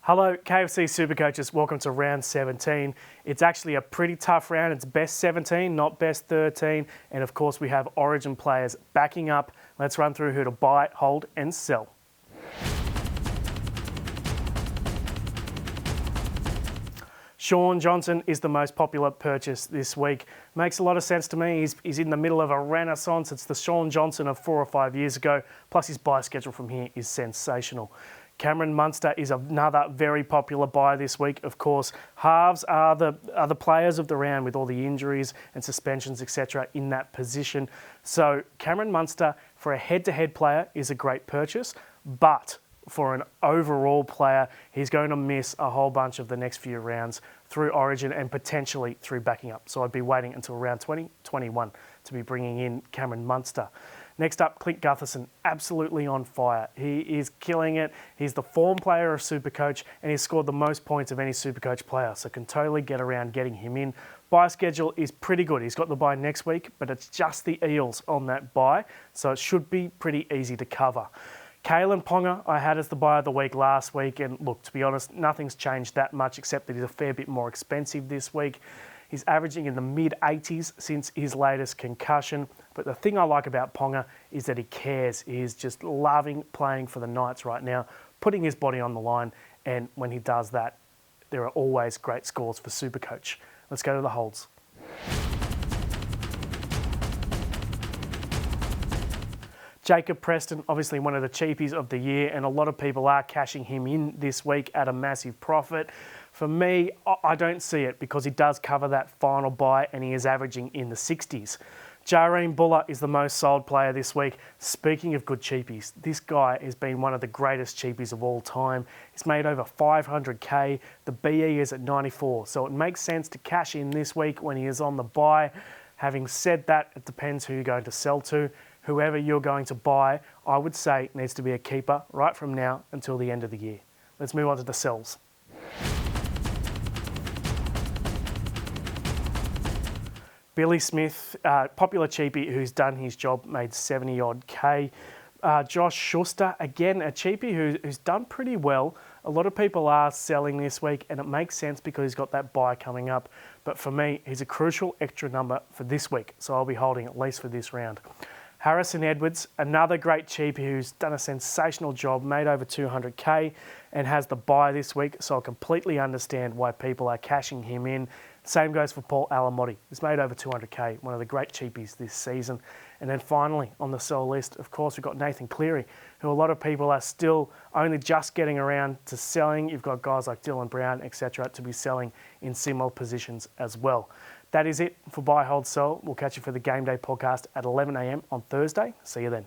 Hello, KFC SuperCoachers. Welcome to round 17. It's actually a pretty tough round. It's best 17, not best 13. And of course, we have Origin players backing up. Let's run through who to buy, hold, and sell. Shaun Johnson is the most popular purchase this week. Makes a lot of sense to me. He's in the middle of a renaissance. It's the Shaun Johnson of 4 or 5 years ago. Plus, his buy schedule from here is sensational. Cameron Munster is another very popular buy this week. Of course, halves are the players of the round with all the injuries and suspensions, etc. in that position. So Cameron Munster for a head-to-head player is a great purchase, but for an overall player, he's going to miss a whole bunch of the next few rounds through Origin and potentially through backing up. So I'd be waiting until round 20, 21 to be bringing in Cameron Munster. Next up, Clint Gutherson, absolutely on fire. He is killing it. He's the form player of SuperCoach and he's scored the most points of any SuperCoach player, so can totally get around getting him in. Buy schedule is pretty good. He's got the buy next week, but it's just the Eels on that buy, so it should be pretty easy to cover. Kalen Ponga, I had as the buy of the week last week, and look, to be honest, nothing's changed that much except that he's a fair bit more expensive this week. He's averaging in the mid-80s since his latest concussion. But the thing I like about Ponga is that he cares. He's just loving playing for the Knights right now, putting his body on the line. And when he does that, there are always great scores for SuperCoach. Let's go to the holds. Jacob Preston, obviously one of the cheapies of the year, and a lot of people are cashing him in this week at a massive profit. For me, I don't see it because he does cover that final buy and he is averaging in the 60s. Jareen Buller is the most sold player this week. Speaking of good cheapies, this guy has been one of the greatest cheapies of all time. He's made over 500k. The BE is at 94, so it makes sense to cash in this week when he is on the buy. Having said that, it depends who you're going to sell to. Whoever you're going to buy, I would say needs to be a keeper right from now until the end of the year. Let's move on to the sells. Billy Smith, popular cheapie who's done his job, made 70 odd K. Josh Schuster, again, a cheapie who's done pretty well. A lot of people are selling this week and it makes sense because he's got that buy coming up. But for me, he's a crucial extra number for this week. So I'll be holding at least for this round. Harrison Edwards, another great cheapie who's done a sensational job, made over 200k and has the buy this week. So I completely understand why people are cashing him in. Same goes for Paul Alamotti. He's made over 200k, one of the great cheapies this season. And then finally, on the sell list, of course, we've got Nathan Cleary, who a lot of people are still only just getting around to selling. You've got guys like Dylan Brown, etc., to be selling in similar positions as well. That is it for Buy, Hold, Sell. We'll catch you for the Game Day podcast at 11 a.m. on Thursday. See you then.